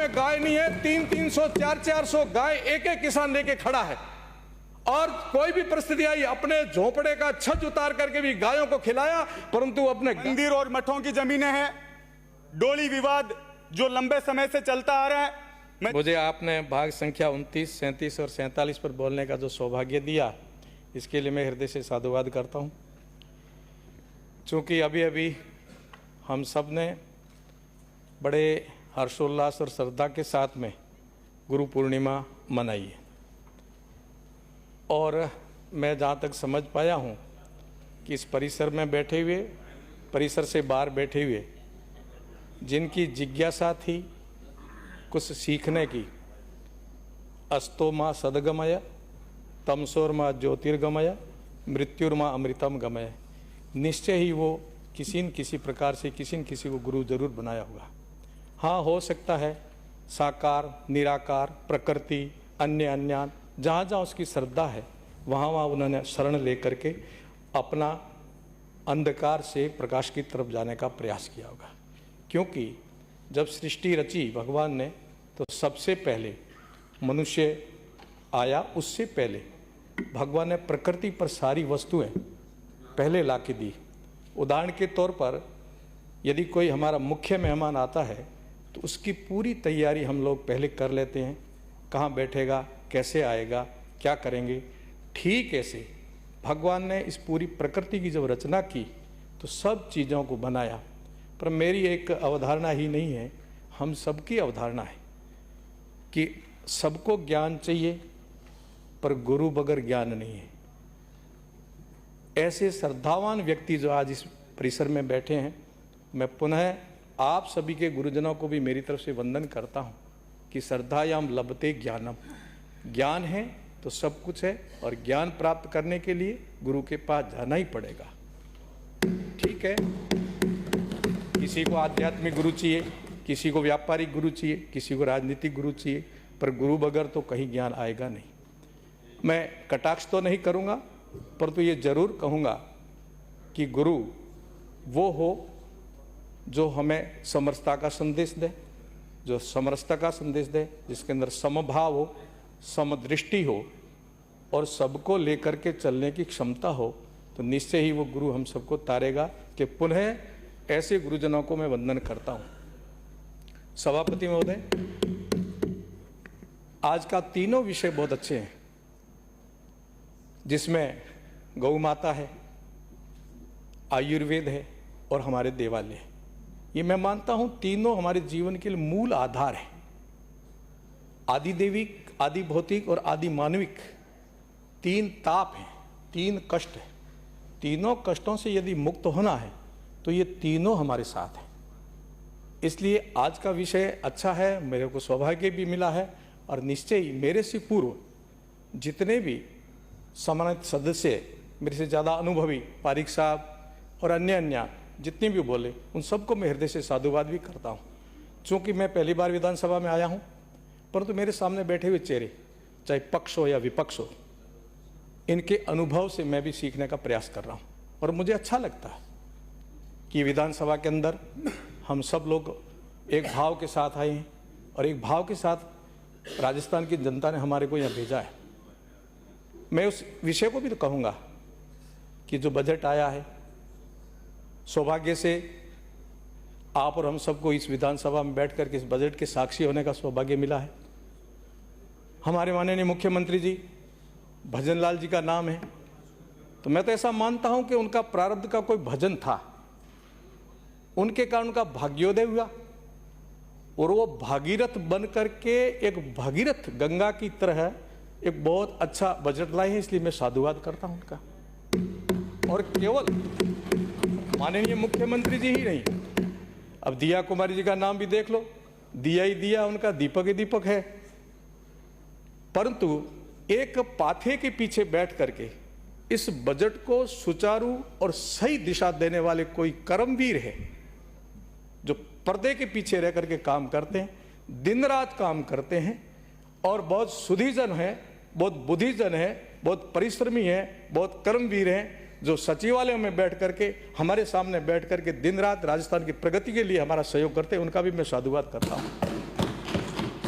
में गाय नहीं है, 300 400 गाय एक एक किसान लेके खड़ा है। और कोई भी परिस्थिति आई, अपने झोपड़े का छत उतार करके भी गायों को खिलाया, परंतु अपने मंदिर और मठों की जमीनें हैं। डोली विवाद जो लंबे समय से चलता आ रहा है। मुझे आपने भाग संख्या 29, 37 और 47 पर बोलने का जो सौभाग्य दिया, इसके लिए मैं हृदय से साधुवाद करता हूं। चूँकि अभी अभी हम सब ने बड़े हर्षोल्लास और श्रद्धा के साथ में गुरु पूर्णिमा मनाई है, और मैं जहाँ तक समझ पाया हूँ कि इस परिसर में बैठे हुए, परिसर से बाहर बैठे हुए जिनकी जिज्ञासा थी कुछ सीखने की, अस्तो माँ सदगमय, तमसोर्मा ज्योतिर्गमय, मृत्युर्मा अमृतम गमय, निश्चय ही वो किसी न किसी प्रकार से किसी न किसी को गुरु जरूर बनाया होगा। हाँ, हो सकता है साकार, निराकार, प्रकृति, अन्य अन्यान, जहाँ जहाँ उसकी श्रद्धा है वहाँ वहाँ उन्होंने शरण लेकर के अपना अंधकार से प्रकाश की तरफ जाने का प्रयास किया होगा। क्योंकि जब सृष्टि रची भगवान ने, तो सबसे पहले मनुष्य आया, उससे पहले भगवान ने प्रकृति पर सारी वस्तुएं पहले ला के दी। उदाहरण के तौर पर यदि कोई हमारा मुख्य मेहमान आता है तो उसकी पूरी तैयारी हम लोग पहले कर लेते हैं, कहाँ बैठेगा, कैसे आएगा, क्या करेंगे। ठीक ऐसे भगवान ने इस पूरी प्रकृति की जब रचना की तो सब चीज़ों को बनाया। पर मेरी एक अवधारणा ही नहीं है, हम सबकी अवधारणा है कि सबको ज्ञान चाहिए पर गुरु बगैर ज्ञान नहीं है। ऐसे श्रद्धावान व्यक्ति जो आज इस परिसर में बैठे हैं, मैं पुनः आप सभी के गुरुजनों को भी मेरी तरफ से वंदन करता हूँ कि श्रद्धायाम लभते ज्ञानम, ज्ञान है तो सब कुछ है, और ज्ञान प्राप्त करने के लिए गुरु के पास जाना ही पड़ेगा। ठीक है, किसी को आध्यात्मिक गुरु चाहिए, किसी को व्यापारिक गुरु चाहिए, किसी को राजनीतिक गुरु चाहिए, पर गुरु बगैर तो कहीं ज्ञान आएगा नहीं। मैं कटाक्ष तो नहीं करूँगा, परंतु ये जरूर कहूँगा कि गुरु वो हो जो हमें समरसता का संदेश दे, जो समरसता का संदेश दे, जिसके अंदर समभाव हो, समदृष्टि हो और सबको लेकर के चलने की क्षमता हो, तो निश्चय ही वो गुरु हम सबको तारेगा। कि पुनः ऐसे गुरुजनों को मैं वंदन करता हूँ। सभापति महोदय, आज का तीनों विषय बहुत अच्छे हैं, जिसमें गौ माता है, आयुर्वेद है और हमारे देवालय है। ये मैं मानता हूँ तीनों हमारे जीवन के लिए मूल आधार है। आदि दैविक, आदि भौतिक और आदि मानविक, तीन ताप हैं, तीन कष्ट हैं। तीनों कष्टों से यदि मुक्त होना है तो ये तीनों हमारे साथ हैं। इसलिए आज का विषय अच्छा है, मेरे को सौभाग्य भी मिला है, और निश्चय ही मेरे से पूर्व जितने भी सम्मानित सदस्य, मेरे से ज़्यादा अनुभवी पारिक साहब और अन्य जितने भी बोले, उन सबको मैं हृदय से साधुवाद भी करता हूँ। चूँकि मैं पहली बार विधानसभा में आया हूँ, परंतु मेरे सामने बैठे हुए चेहरे, चाहे पक्ष हो या विपक्ष हो, इनके अनुभव से मैं भी सीखने का प्रयास कर रहा हूँ। और मुझे अच्छा लगता है कि विधानसभा के अंदर हम सब लोग एक भाव के साथ आए हैं, और एक भाव के साथ राजस्थान की जनता ने हमारे को यहाँ भेजा है। मैं उस विषय को भी तो कहूँगा कि जो बजट आया है, सौभाग्य से आप और हम सबको इस विधानसभा में बैठ कर के इस बजट के साक्षी होने का सौभाग्य मिला है। हमारे माननीय मुख्यमंत्री जी भजन लाल जी का नाम है, तो मैं तो ऐसा मानता हूं कि उनका प्रारब्ध का कोई भजन था, उनके कारण उनका भाग्योदय हुआ, और वो भागीरथ बन करके एक भागीरथ गंगा की तरह एक बहुत अच्छा बजट लाए हैं। इसलिए मैं साधुवाद करता हूं उनका। और केवल माननीय मुख्यमंत्री जी ही नहीं, अब दिया कुमारी जी का नाम भी देख लो, दिया ही दिया, उनका दीपक ही दीपक है। परंतु एक पाथे के पीछे बैठ करके इस बजट को सुचारू और सही दिशा देने वाले कोई कर्मवीर है, जो पर्दे के पीछे रह करके काम करते हैं, दिन रात काम करते हैं, और बहुत सुधीजन है, बहुत बुद्धिजन है, बहुत परिश्रमी है, बहुत कर्मवीर हैं, जो सचिवालय में बैठ करके हमारे सामने बैठ करके दिन रात राजस्थान की प्रगति के लिए हमारा सहयोग करते हैं। उनका भी मैं साधुवाद करता हूँ।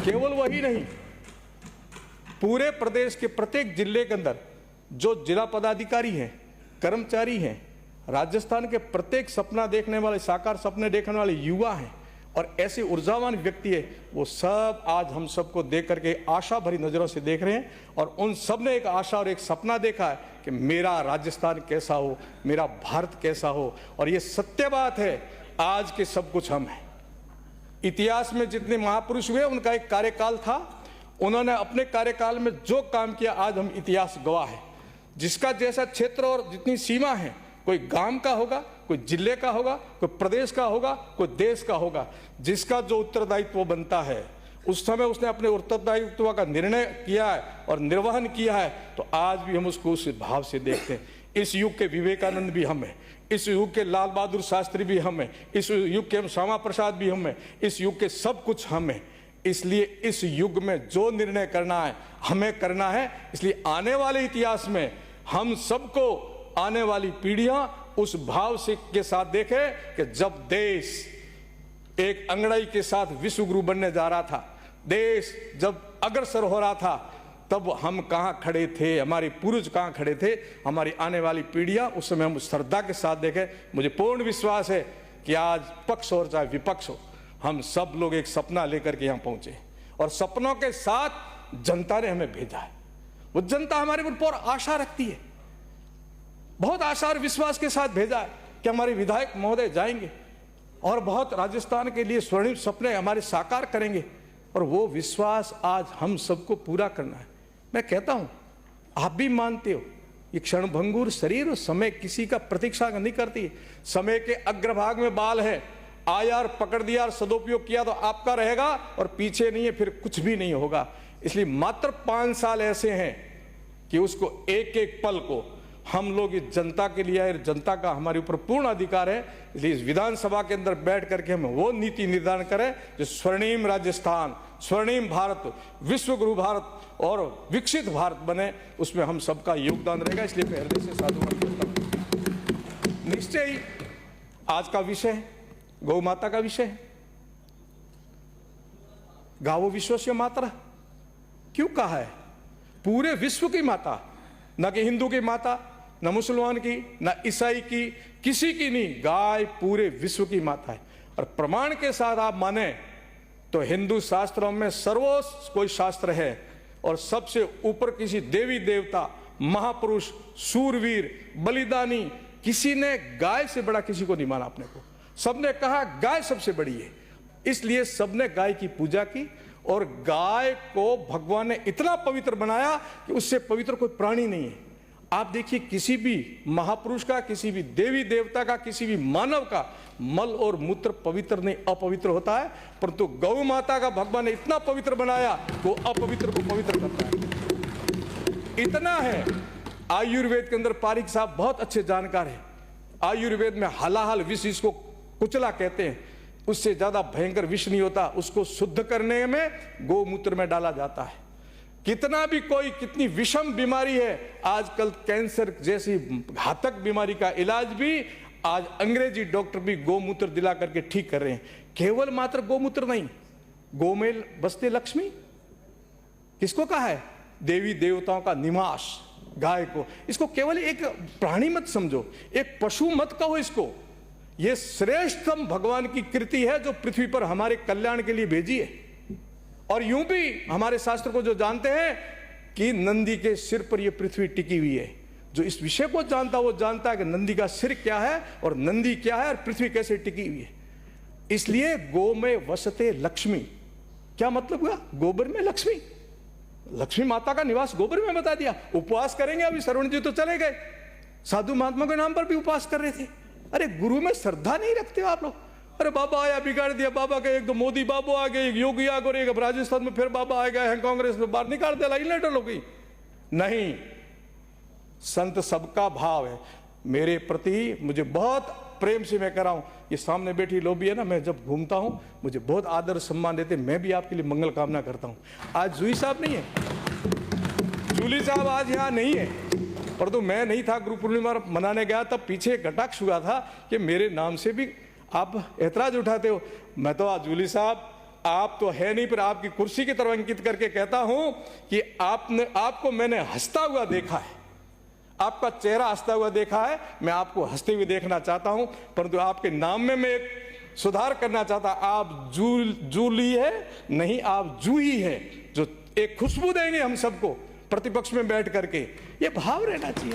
केवल वही नहीं, पूरे प्रदेश के प्रत्येक जिले के अंदर जो जिला पदाधिकारी हैं, कर्मचारी हैं, राजस्थान के प्रत्येक सपना देखने वाले, साकार सपने देखने वाले युवा हैं और ऐसे ऊर्जावान व्यक्ति है, वो सब आज हम सबको देख करके आशा भरी नजरों से देख रहे हैं और उन सब ने एक आशा और एक सपना देखा है कि मेरा राजस्थान कैसा हो, मेरा भारत कैसा हो। और ये सत्य बात है, आज के सब कुछ हम हैं। इतिहास में जितने महापुरुष हुए उनका एक कार्यकाल था, उन्होंने अपने कार्यकाल में जो काम किया आज हम इतिहास गवाह है। जिसका जैसा क्षेत्र और जितनी सीमा है, कोई गांव का होगा, कोई जिले का होगा, कोई प्रदेश का होगा, कोई देश का होगा, जिसका जो उत्तरदायित्व बनता है उस समय उसने अपने उत्तरदायित्व का निर्णय किया है और निर्वहन किया है, तो आज भी हम उसको उस भाव से देखते हैं। इस युग के विवेकानंद भी हम हैं, इस युग के लाल बहादुर शास्त्री भी हम हैं, इस युग के हम श्यामा प्रसाद भी हम हैं, इस युग के सब कुछ हम हैं। इसलिए इस युग में जो निर्णय करना है हमें करना है। इसलिए आने वाले इतिहास में हम सबको, आने वाली पीढ़ियां उस भाव से के साथ देखें कि जब देश एक अंगड़ाई के साथ विश्व गुरु बनने जा रहा था, देश जब अग्रसर हो रहा था, तब हम कहाँ खड़े थे, हमारे पूर्वज कहाँ खड़े थे। हमारी आने वाली पीढ़ियां उस समय हम श्रद्धा के साथ देखें। मुझे पूर्ण विश्वास है कि आज पक्ष हो चाहे विपक्ष हो, हम सब लोग एक सपना लेकर के यहाँ पहुंचे और सपनों के साथ जनता ने हमें भेजा है। वो जनता हमारे ऊपर आशा रखती है, बहुत आशा और विश्वास के साथ भेजा है कि हमारे विधायक महोदय जाएंगे और बहुत राजस्थान के लिए स्वर्णिम सपने हमारे साकार करेंगे। और वो विश्वास आज हम सबको पूरा करना है। मैं कहता हूं, आप भी मानते हो, ये क्षणभंगुर शरीर और समय किसी का प्रतीक्षा नहीं करती। समय के अग्रभाग में बाल है, आया और पकड़ दिया और सदुपयोग किया तो आपका रहेगा और पीछे नहीं है फिर कुछ भी नहीं होगा। इसलिए मात्र 5 साल ऐसे हैं कि उसको एक एक पल को हम लोग इस जनता के लिए, जनता का हमारे ऊपर पूर्ण अधिकार है। इसलिए इस विधानसभा के अंदर बैठ करके हम वो नीति निर्धारण करें जो स्वर्णिम राजस्थान, स्वर्णिम भारत, विश्व गुरु भारत और विकसित भारत बने। उसमें हम सबका योगदान रहेगा। इसलिए मैं हृदय से साधुवाद करता हूं। निश्चय ही आज का विषय गौ माता का विषय है। गावो विश्वस्य मातरः क्यों कहा है? पूरे विश्व की माता, न कि हिंदू की माता, न मुसलमान की, न ईसाई की, किसी की नहीं, गाय पूरे विश्व की माता है। और प्रमाण के साथ आप माने तो हिंदू शास्त्रों में सर्वोच्च कोई शास्त्र है और सबसे ऊपर किसी देवी देवता, महापुरुष, सूरवीर, बलिदानी, किसी ने गाय से बड़ा किसी को नहीं माना अपने को। सबने कहा गाय सबसे बड़ी है, इसलिए सबने गाय की पूजा की और गाय को भगवान ने इतना पवित्र बनाया कि उससे पवित्र कोई प्राणी नहीं है। आप देखिए, किसी भी महापुरुष का, किसी भी देवी देवता का, किसी भी मानव का मल और मूत्र पवित्र नहीं, अपवित्र होता है, परंतु गौ माता का भगवान ने इतना पवित्र बनाया वो अपवित्र को पवित्र करता है। इतना है, आयुर्वेद के अंदर पारिक साहब बहुत अच्छे जानकार है। आयुर्वेद में हलाहल विष, इसको कुचला कहते हैं, उससे ज्यादा भयंकर विष नहीं होता। उसको शुद्ध करने में गोमूत्र में डाला जाता है। कितना भी कोई कितनी विषम बीमारी है, आजकल कैंसर जैसी घातक बीमारी का इलाज भी आज अंग्रेजी डॉक्टर भी गोमूत्र दिला करके ठीक कर रहे हैं। केवल मात्र गोमूत्र नहीं, गो में बसते लक्ष्मी, किसको कहा है? देवी देवताओं का निवास गाय को। इसको केवल एक प्राणी मत समझो, एक पशु मत कहो इसको। यह श्रेष्ठतम भगवान की कृति है जो पृथ्वी पर हमारे कल्याण के लिए भेजी है। और यूं भी हमारे शास्त्र को जो जानते हैं कि नंदी के सिर पर यह पृथ्वी टिकी हुई है। जो इस विषय को जानता वो जानता है कि नंदी का सिर क्या है और नंदी क्या है और पृथ्वी कैसे टिकी हुई है। इसलिए गो में वसते लक्ष्मी, क्या मतलब हुआ? गोबर में लक्ष्मी, लक्ष्मी माता का निवास गोबर में बता दिया। उपवास करेंगे, अभी श्रवण जी तो चले गए, साधु महात्मा के नाम पर भी उपवास कर रहे थे। अरे गुरु में श्रद्धा नहीं रखते हो आप लोग। अरे बाबा आया बिगाड़ दिया, बाबा के एक तो मोदी बाबू आ गए, एक योगी आ गए, एक राजस्थान में फिर बाबा आ गए हैं, कांग्रेस में बाहर निकाल दिया, लेटर हो गई। नहीं, संत सबका भाव है मेरे प्रति। मुझे बहुत प्रेम से मैं कह रहा हूं, ये सामने बैठी लोबी है ना, मैं जब घूमता हूं मुझे बहुत आदर सम्मान देते। मैं भी आपके लिए मंगल कामना करता हूं। आज जूही साहब नहीं है, जूली साहब आज यहां नहीं है, परंतु मैं नहीं था, गुरु पूर्णिमा मनाने गया तब पीछे कटाक्ष हुआ था कि मेरे नाम से भी आप ऐतराज उठाते हो। मैं तो आज जूली साहब आप तो है नहीं, पर आपकी कुर्सी की तरफ अंकित करके कहता हूं कि आपको मैंने हंसता हुआ देखा है, आपका चेहरा हंसता हुआ देखा है। मैं आपको हंसते हुए देखना चाहता हूं, परंतु आपके नाम में मैं एक सुधार करना चाहता। आप जूली है नहीं, आप जूही है, जो एक खुशबू देंगे हम सबको प्रतिपक्ष में बैठ करके। ये भाव रहना चाहिए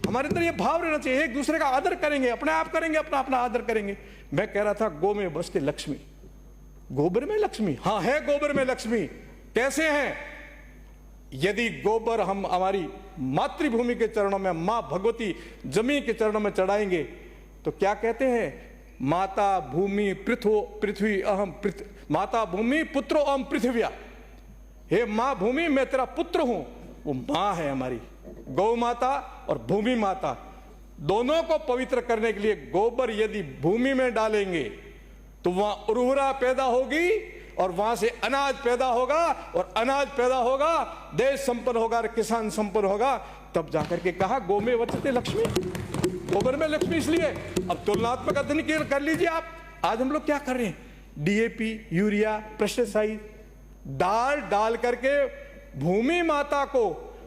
हमारे अंदर, ये भाव रहना चाहिए। एक दूसरे का आदर करेंगे, अपने आप करेंगे, अपना अपना आदर करेंगे। मैं कह रहा था गो में बसते लक्ष्मी, गोबर में लक्ष्मी। हाँ है गोबर में लक्ष्मी। कैसे हैं? यदि गोबर हम हमारी मातृभूमि के चरणों में, मां भगवती जमीन के चरणों में चढ़ाएंगे तो क्या कहते हैं? माता भूमि पृथ्वी अहम माता भूमि पुत्रो अहम पृथ्व्या। हे मां भूमि, मैं तेरा पुत्र हूं। वो मां है हमारी, गौ माता और भूमि माता। दोनों को पवित्र करने के लिए गोबर यदि भूमि में डालेंगे तो वहां उर्वरा पैदा होगी और वहां से अनाज पैदा होगा, और अनाज पैदा होगा, देश संपन्न होगा और किसान संपन्न होगा। तब जाकर के कहा गो में बचते लक्ष्मी, गोबर में लक्ष्मी। इसलिए अब तुलनात्मक अध्ययन कर लीजिए आप। आज हम लोग क्या कर रहे हैं? डीएपी, यूरिया, पेस्टिसाइड डाल करके भूमि माता को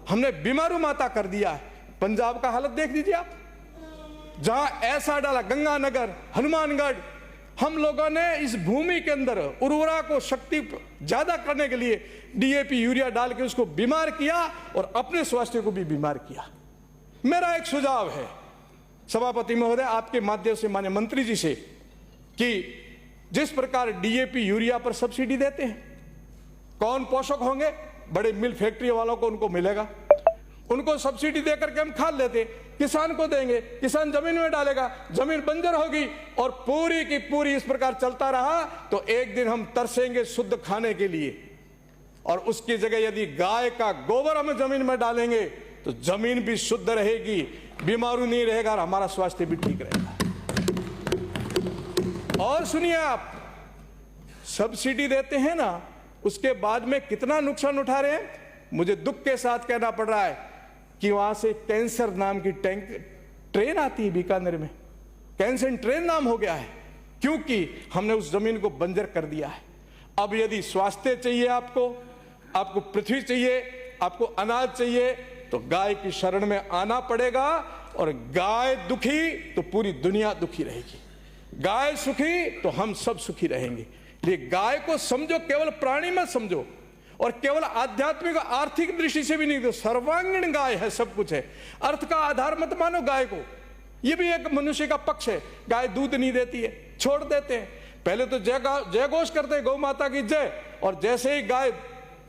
हमने बीमारू माता कर दिया है। पंजाब का हालत देख लीजिए आप, जहां ऐसा डाला, गंगानगर, हनुमानगढ़, हम लोगों ने इस भूमि के अंदर उर्वरा को शक्ति ज्यादा करने के लिए डीएपी, यूरिया डाल के उसको बीमार किया और अपने स्वास्थ्य को भी बीमार किया। मेरा एक सुझाव है सभापति महोदय, आपके माध्यम से माननीय मंत्री जी से, कि जिस प्रकार डीएपी, यूरिया पर सब्सिडी देते हैं, कौन पोषक होंगे? बड़े मिल फैक्ट्री वालों को उनको मिलेगा। उनको सब्सिडी देकर के हम खाद लेते, किसान को देंगे, किसान जमीन में डालेगा, जमीन बंजर होगी, और पूरी की पूरी इस प्रकार चलता रहा तो एक दिन हम तरसेंगे शुद्ध खाने के लिए। और उसकी जगह यदि गाय का गोबर हम जमीन में डालेंगे तो जमीन भी शुद्ध रहेगी, बीमारू नहीं रहेगा और हमारा स्वास्थ्य भी ठीक रहेगा। और सुनिए आप, सब्सिडी देते हैं ना, उसके बाद में कितना नुकसान उठा रहे हैं। मुझे दुख के साथ कहना पड़ रहा है कि वहां से कैंसर नाम की ट्रेन आती है बीकानेर में, कैंसर ट्रेन नाम हो गया है, क्योंकि हमने उस जमीन को बंजर कर दिया है। अब यदि स्वास्थ्य चाहिए आपको पृथ्वी चाहिए, आपको अनाज चाहिए, तो गाय की शरण में आना पड़ेगा। और गाय दुखी तो पूरी दुनिया दुखी रहेगी, गाय सुखी तो हम सब सुखी रहेंगे। ये गाय को समझो, केवल प्राणी मत समझो, और केवल आध्यात्मिक आर्थिक दृष्टि से भी नहीं, तो सर्वांगीण गाय है, सब कुछ है। अर्थ का आधार मत मानो गाय को, ये भी एक मनुष्य का पक्ष है। गाय दूध नहीं देती है, छोड़ देते हैं। पहले तो जय घोष करते हैं, गौ माता की जय, और जैसे ही गाय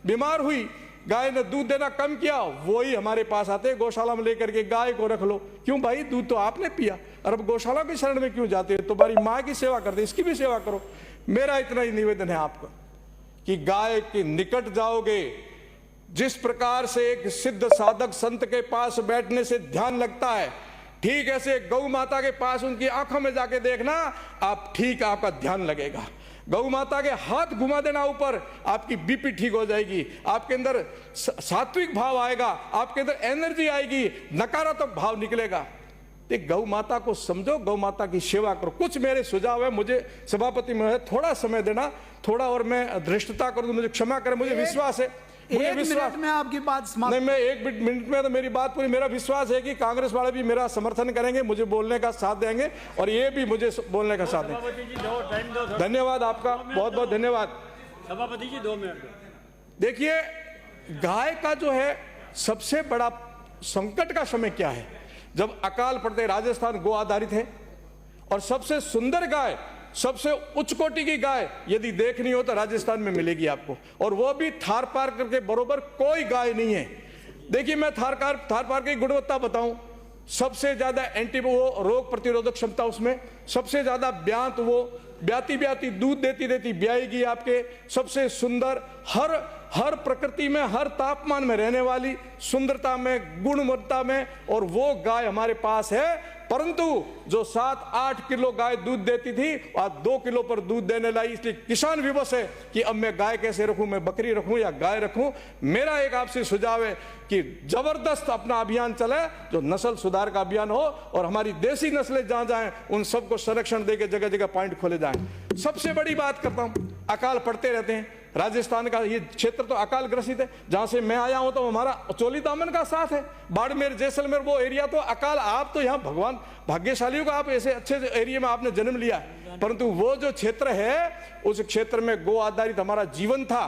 बीमार हुई, गाय ने दूध देना कम किया, वो ही हमारे पास आते हैं, गौशाला में लेकर के गाय को रख लो। क्यों भाई, दूध तो आपने पिया, और अब गौशाला की शरण में क्यों जाते हो? तुम्हारी माँ की सेवा करते, इसकी भी सेवा करो। मेरा इतना ही निवेदन है आपका कि गाय के निकट जाओगे, जिस प्रकार से एक सिद्ध साधक संत के पास बैठने से ध्यान लगता है, ठीक ऐसे गौ माता के पास उनकी आंखों में जाके देखना, आप ठीक, आपका ध्यान लगेगा। गौ माता के हाथ घुमा देना ऊपर, आपकी बीपी ठीक हो जाएगी, आपके अंदर सात्विक भाव आएगा, आपके अंदर एनर्जी आएगी, नकारात्मक भाव निकलेगा। गौ माता को समझो, गौ माता की सेवा करो। कुछ मेरे सुझाव है, मुझे सभापति महोदय थोड़ा समय देना, थोड़ा और मैं धृष्टता करूं, मुझे क्षमा करें। मुझे विश्वास है, मुझे विश्वास में आपकी बात समाप्त नहीं, मैं एक मिनट में तो मेरी बात पूरी। मेरा विश्वास है कि कांग्रेस वाले भी मेरा समर्थन करेंगे, मुझे बोलने का साथ देंगे, और ये भी मुझे बोलने का साथ देंगे। धन्यवाद आपका, बहुत बहुत धन्यवाद। सभापति जी 2 मिनट। देखिए, गाय का जो है सबसे बड़ा संकट का समय क्या है? जब अकाल पड़ते, राजस्थान गो आधारित है, और सबसे सुंदर गाय, सबसे उच्च कोटि की गाय यदि देखनी हो तो राजस्थान में मिलेगी आपको, और वो भी थार पार के बरोबर कोई गाय नहीं है। देखिए, मैं थार पार की गुणवत्ता बताऊं, सबसे ज्यादा वो रोग प्रतिरोधक क्षमता उसमें, सबसे ज्यादा ब्यांत, वो ब्याती दूध देती ब्याएगी आपके, सबसे सुंदर, हर प्रकृति में, हर तापमान में रहने वाली, सुंदरता में, गुणवत्ता में, और वो गाय हमारे पास है। परंतु जो 7-8 किलो गाय दूध देती थी आज 2 किलो पर दूध देने लाई। इसलिए किसान विवश है कि अब मैं गाय कैसे रखूं, मैं बकरी रखूं या गाय रखूं। मेरा एक आपसे सुझाव है कि जबरदस्त अपना अभियान चले, जो नस्ल सुधार का अभियान हो और हमारी देसी नस्लें जहां जाएं उन सबको संरक्षण देके जगह जगह पॉइंट खोले जाएं। सबसे बड़ी बात करता हूं, अकाल पड़ते रहते हैं। राजस्थान का ये क्षेत्र तो अकाल ग्रसित है, जहां से मैं आया हूं तो हमारा चोली दामन का साथ है। बाड़मेर, जैसलमेर वो एरिया तो अकाल, आप तो यहाँ भगवान भाग्यशालियों का आप ऐसे अच्छे एरिया में आपने जन्म लिया, परंतु वो जो क्षेत्र है उस क्षेत्र में गो आधारित हमारा जीवन था,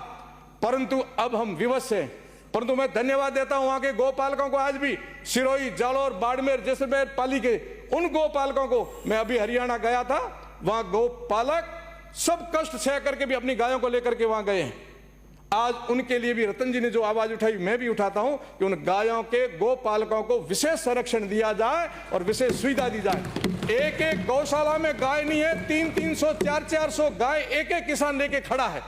परंतु अब हम विवश हैं। परंतु मैं धन्यवाद देता हूं वहां के गौपालकों को। आज भी सिरोही, जालौर, बाड़मेर, जैसलमेर पाली के उन गौपालकों को, मैं अभी हरियाणा गया था, वहां गौपालक सब कष्ट सह करके भी अपनी गायों को लेकर के वहां गए हैं। आज उनके लिए भी रतन जी ने जो आवाज उठाई मैं भी उठाता हूं कि उन गायों के गोपालकों को विशेष संरक्षण दिया जाए और विशेष सुविधा दी जाए। एक एक गौशाला में गाय नहीं है, 300-300, 400-400 गाय एक एक किसान लेके खड़ा है,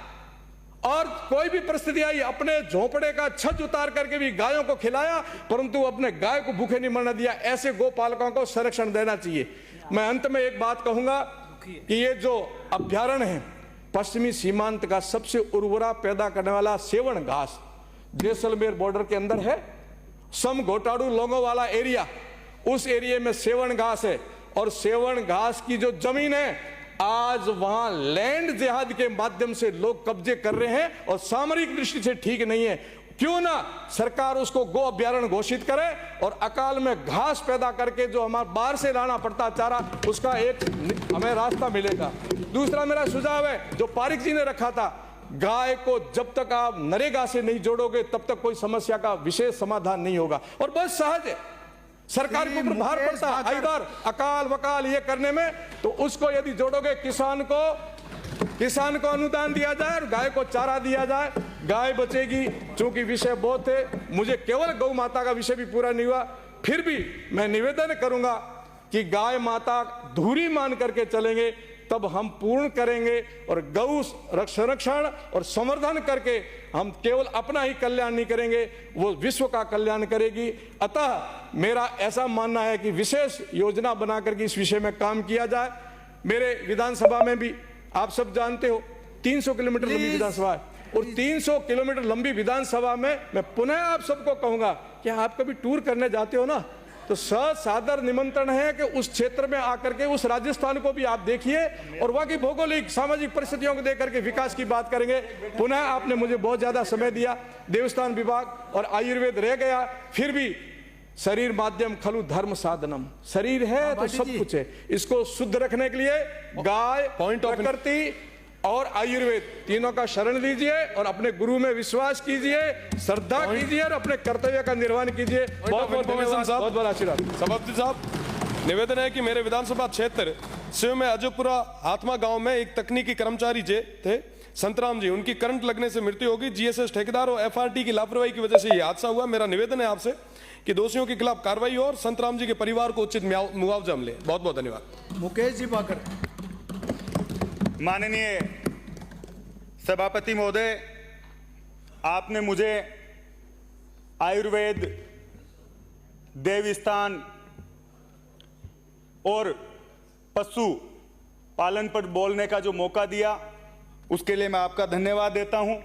और कोई भी परिस्थिति आई अपने झोपड़े का छत उतार करके भी गायों को खिलाया, परंतु अपने गाय को भूखे नहीं मरने दिया। ऐसे गोपालकों को संरक्षण देना चाहिए। मैं अंत में एक बात कहूंगा कि ये जो अभ्यारण्य है पश्चिमी सीमांत का सबसे उर्वरा पैदा करने वाला सेवण घास जैसलमेर बॉर्डर के अंदर है। सम घोटाड़ू लोगों वाला एरिया, उस एरिया में सेवण घास है, और सेवण घास की जो जमीन है आज वहां लैंड जिहाद के माध्यम से लोग कब्जे कर रहे हैं और सामरिक दृष्टि से ठीक नहीं है। क्यों ना सरकार उसको गो अभ्यारण्य घोषित करे और अकाल में घास पैदा करके जो हमारे बाहर से लाना पड़ता चारा, उसका एक हमें रास्ता मिलेगा। दूसरा मेरा सुझाव है जो पारिक जी ने रखा था, गाय को जब तक आप नरेगा से नहीं जोड़ोगे तब तक कोई समस्या का विशेष समाधान नहीं होगा। और बस सहज है, सरकार के ऊपर भार पड़ता है इधर अकाल वकाल ये करने में, तो उसको यदि जोड़ोगे किसान को अनुदान दिया जाए और गाय को चारा दिया जाए, गाय बचेगी। चूंकि विषय बहुत है, मुझे केवल गौ माता का विषय भी पूरा नहीं हुआ, फिर भी मैं निवेदन करूंगा कि गाय माता धुरी मान करके चलेंगे तब हम पूर्ण करेंगे, और गौ संरक्षण और संवर्धन करके हम केवल अपना ही कल्याण नहीं करेंगे, वो विश्व का कल्याण करेगी। अतः मेरा ऐसा मानना है कि विशेष योजना बना करके इस विषय में काम किया जाए। मेरे विधानसभा में भी आप सब जानते हो 300 किलोमीटर लंबी विधानसभा है, और 300 किलोमीटर लंबी विधानसभा में मैं पुनः आप सबको कहूंगा कि आप कभी टूर करने जाते हो ना, तो सादर निमंत्रण है कि उस क्षेत्र में आकर के उस राजस्थान को भी आप देखिए और वहां की भौगोलिक सामाजिक परिस्थितियों को देख करके विकास की बात करेंगे। पुनः आपने मुझे बहुत ज्यादा समय दिया, देवस्थान विभाग और आयुर्वेद रह गया, फिर भी शरीर माध्यम खलु धर्म साधनम, शरीर है तो सब कुछ है। इसको शुद्ध रखने के लिए गाय, प्रकृति और आयुर्वेद तीनों का शरण लीजिए और अपने गुरु में विश्वास कीजिए, श्रद्धा कीजिए और अपने कर्तव्य का निर्वहन कीजिए। बहुत बहुत धन्यवाद, बहुत बहुत आशीर्वाद। सभापति साहब, निवेदन है कि मेरे विधानसभा क्षेत्र शिव में अजयपुरा हाथमा गांव में एक तकनीकी कर्मचारी थे संतराम जी, उनकी करंट लगने से मृत्यु होगी। जीएसएस ठेकेदार और एफआरटी की लापरवाही की वजह से यह हादसा हुआ। मेरा निवेदन है आपसे कि दोषियों के खिलाफ कार्रवाई हो और संतराम जी के परिवार को उचित मुआवजा मिले। बहुत बहुत धन्यवाद। मुकेश जी बाकर। माननीय सभापति महोदय, आपने मुझे आयुर्वेद, देवस्थान और पशु पालन पर बोलने का जो मौका दिया उसके लिए मैं आपका धन्यवाद देता हूं।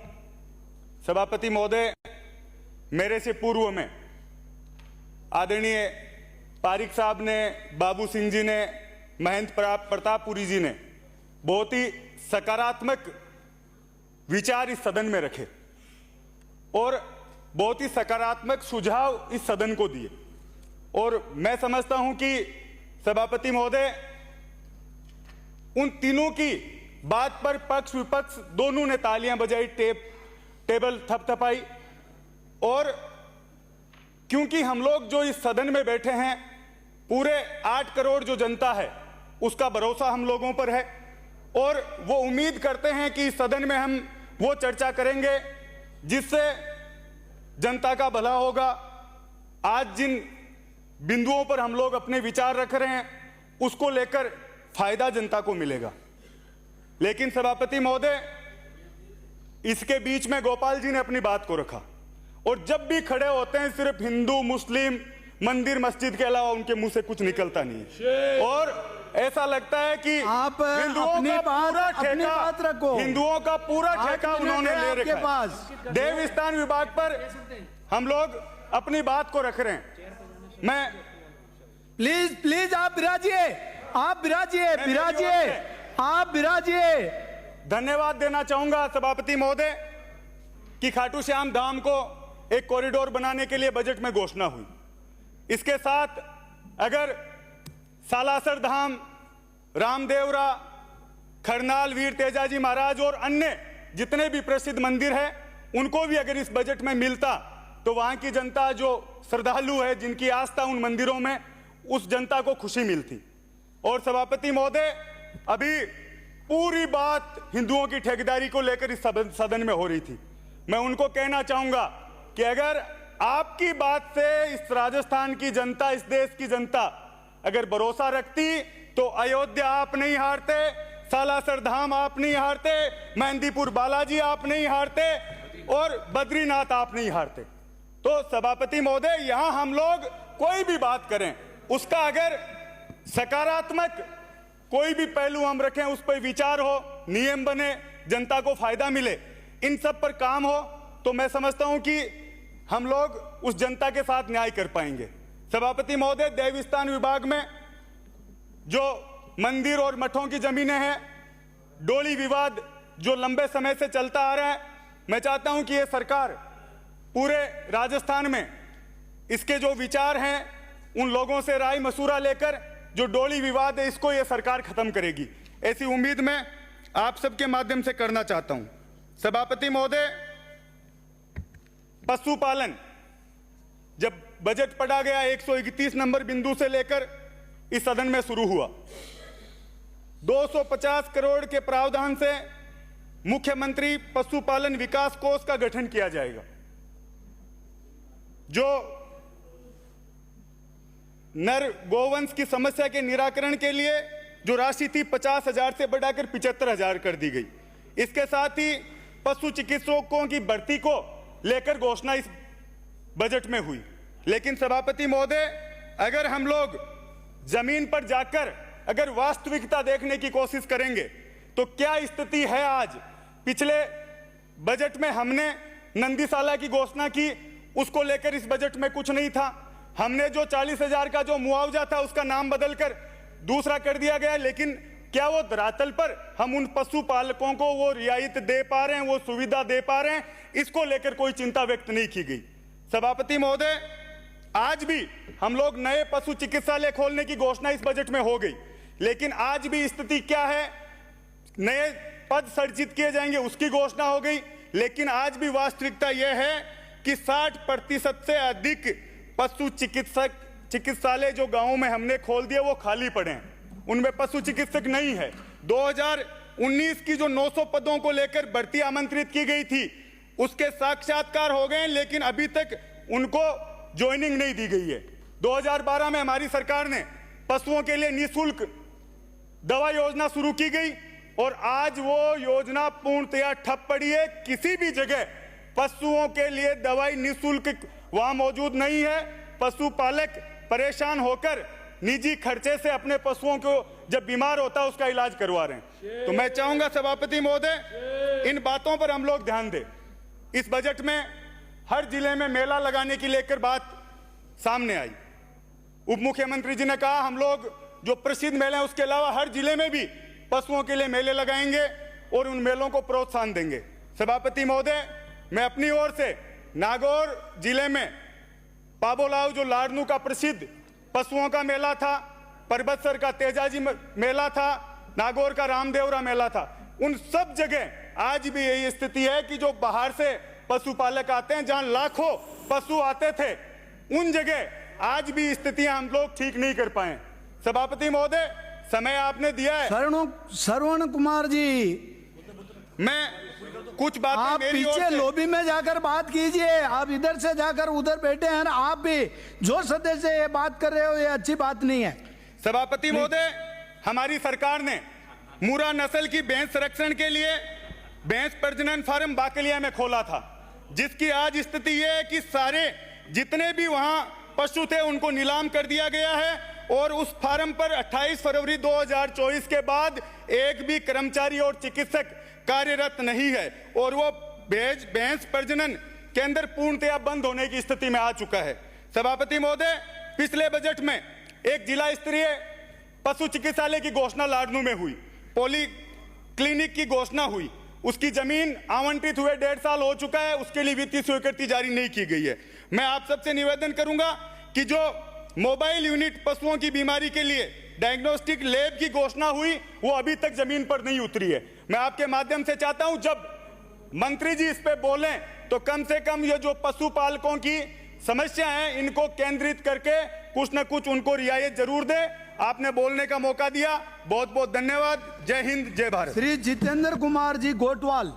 सभापति महोदय, मेरे से पूर्व में आदरणीय पारिक साहब ने, बाबू सिंह जी ने, महेंद्र प्रतापपुरी जी ने बहुत ही सकारात्मक विचार इस सदन में रखे और बहुत ही सकारात्मक सुझाव इस सदन को दिए, और मैं समझता हूं कि सभापति महोदय उन तीनों की बात पर पक्ष विपक्ष दोनों ने तालियां बजाई, टेबल थपथपाई, और क्योंकि हम लोग जो इस सदन में बैठे हैं पूरे 8 करोड़ जो जनता है उसका भरोसा हम लोगों पर है, और वो उम्मीद करते हैं कि इस सदन में हम वो चर्चा करेंगे जिससे जनता का भला होगा। आज जिन बिंदुओं पर हम लोग अपने विचार रख रहे हैं उसको लेकर फायदा जनता को मिलेगा। लेकिन सभापति महोदय, इसके बीच में गोपाल जी ने अपनी बात को रखा, और जब भी खड़े होते हैं सिर्फ हिंदू मुस्लिम मंदिर मस्जिद के अलावा उनके मुंह से कुछ निकलता नहीं है। और ऐसा लगता है कि आप हिंदुओं अपनी का पूरा अपनी बात रखो। हिंदुओं का पूरा ठेका 8 मिनट उन्होंने है ले आपके रखा पास। है। देवस्थान विभाग पर हम लोग अपनी बात को रख रहे हैं। मैं प्लीज प्लीज आप विराजिए, आप विराजिए, मैं विराजिए, आप विराजिए। धन्यवाद देना चाहूंगा सभापति महोदय कि खाटू श्याम धाम को एक कॉरिडोर बनाने के लिए बजट में घोषणा हुई। इसके साथ अगर सालासर धाम, रामदेवरा, खरनाल वीर तेजाजी महाराज और अन्य जितने भी प्रसिद्ध मंदिर हैं उनको भी अगर इस बजट में मिलता तो वहां की जनता जो श्रद्धालु है, जिनकी आस्था उन मंदिरों में, उस जनता को खुशी मिलती। और सभापति महोदय, अभी पूरी बात हिंदुओं की ठेकेदारी को लेकर इस सदन में हो रही थी। मैं उनको कहना चाहूंगा कि अगर आपकी बात से इस राजस्थान की जनता, इस देश की जनता अगर भरोसा रखती तो अयोध्या आप नहीं हारते, सालासर धाम आप नहीं हारते, मेहंदीपुर बालाजी आप नहीं हारते और बद्रीनाथ आप नहीं हारते। तो सभापति महोदय, यहां हम लोग कोई भी बात करें उसका अगर सकारात्मक कोई भी पहलू हम रखें, उस पर विचार हो, नियम बने, जनता को फायदा मिले, इन सब पर काम हो, तो मैं समझता हूं कि हम लोग उस जनता के साथ न्याय कर पाएंगे। सभापति महोदय, देवस्थान विभाग में जो मंदिर और मठों की जमीनें हैं, डोली विवाद जो लंबे समय से चलता आ रहा है, मैं चाहता हूं कि यह सरकार पूरे राजस्थान में इसके जो विचार हैं उन लोगों से राय मशूरा लेकर जो डोली विवाद है इसको यह सरकार खत्म करेगी, ऐसी उम्मीद मैं आप सबके माध्यम से करना चाहता हूं। सभापति महोदय, पशुपालन जब बजट पढ़ा गया 131 नंबर बिंदु से लेकर इस सदन में शुरू हुआ, 250 करोड़ के प्रावधान से मुख्यमंत्री पशुपालन विकास कोष का गठन किया जाएगा। जो नर गोवंश की समस्या के निराकरण के लिए जो राशि थी 50,000 से बढ़ाकर 75,000 कर दी गई। इसके साथ ही पशु चिकित्सकों की भर्ती को लेकर घोषणा इस बजट में हुई। लेकिन सभापति महोदय, अगर हम लोग जमीन पर जाकर अगर वास्तविकता देखने की कोशिश करेंगे तो क्या स्थिति है आज। पिछले बजट में हमने नंदीसाला की घोषणा की, उसको लेकर इस बजट में कुछ नहीं था। हमने जो 40,000 का जो मुआवजा था उसका नाम बदलकर दूसरा कर दिया गया, लेकिन क्या वो धरातल पर हम उन पशुपालकों को वो रियायत दे पा रहे हैं, वो सुविधा दे पा रहे हैं, इसको लेकर कोई चिंता व्यक्त नहीं की गई। सभापति महोदय, आज भी हम लोग नए पशु चिकित्सालय खोलने की घोषणा इस बजट में हो गई, लेकिन आज भी स्थिति क्या है, नए पद सृजित किए जाएंगे उसकी घोषणा हो गई, लेकिन आज भी वास्तविकता यह है कि 60% से अधिक पशु चिकित्सालय जो गांवों में हमने खोल दिए वो खाली पड़े हैं, उनमें पशु चिकित्सक नहीं है। 2019 की जो 900 पदों को लेकर भर्ती आमंत्रित की गई थी उसके साक्षात्कार हो गए, लेकिन अभी तक उनको ज्वाइनिंग नहीं दी गई है। 2012 में हमारी सरकार ने पशुओं के लिए निःशुल्क दवा योजना शुरू की गई और आज वो योजना पूर्णतया ठप पड़ी है। किसी भी जगह पशुओं के लिए दवाई निःशुल्क वहां मौजूद नहीं है। पशुपालक परेशान होकर निजी खर्चे से अपने पशुओं को जब बीमार होता है उसका इलाज करवा रहे हैं। तो मैं चाहूंगा सभापति महोदय, इन बातों पर हम लोग ध्यान दें। इस बजट में हर जिले में मेला लगाने की लेकर बात सामने आई। उप मुख्यमंत्री जी ने कहा हम लोग जो प्रसिद्ध मेले हैं उसके अलावा हर जिले में भी पशुओं के लिए मेले लगाएंगे और उन मेलों को प्रोत्साहन देंगे। सभापति महोदय, मैं अपनी ओर से नागौर जिले में पाबोलाव जो लाडनू का प्रसिद्ध पशुओं का मेला था, परबतसर का तेजाजी मेला था, नागौर का रामदेवरा मेला था, उन सब जगह आज भी यही स्थिति है कि जो बाहर से पशुपालक आते हैं, जहां लाखों पशु आते थे, उन जगह आज भी स्थितियां हम लोग ठीक नहीं कर पाए। सभापति महोदय, समय आपने दिया है। श्रवण कुमार जी, मैं कुछ बातें आप मेरी ओर पीछे से लॉबी में जाकर बात कीजिए। आप इधर से जाकर उधर बैठे हैं, आप भी जो सदस्य ये बात कर रहे हो ये अच्छी बात नहीं है। सभापति महोदय, हमारी सरकार ने मुर्रा नस्ल की भैंस संरक्षण के लिए भैंस प्रजनन फार्म बाकलिया में खोला था, जिसकी आज स्थिति यह है कि सारे जितने भी वहां पशु थे उनको नीलाम कर दिया गया है और उस फार्म पर 28 फरवरी 2024 के बाद एक भी कर्मचारी और चिकित्सक कार्यरत नहीं है और वो भैंस प्रजनन केंद्र पूर्णतया बंद होने की स्थिति में आ चुका है। सभापति महोदय, पिछले बजट में एक जिला स्तरीय पशु चिकित्सालय की घोषणा लाडनू में हुई, पॉली क्लिनिक की घोषणा हुई, उसकी जमीन आवंटित हुए 1.5 साल हो चुका है, उसके लिए वित्तीय स्वीकृति जारी नहीं की गई है। मैं आप सबसे निवेदन करूंगा कि जो मोबाइल यूनिट पशुओं की बीमारी के लिए डायग्नोस्टिक लैब की घोषणा हुई वो अभी तक जमीन पर नहीं उतरी है। मैं आपके माध्यम से चाहता हूं जब मंत्री जी इस पे बोलें तो कम से कम ये जो पशुपालकों की समस्या है इनको केंद्रित करके कुछ न कुछ उनको रियायत जरूर दे। आपने बोलने का मौका दिया, बहुत बहुत धन्यवाद। जय हिंद, जय भारत। श्री जितेंद्र कुमार जी गोटवाल।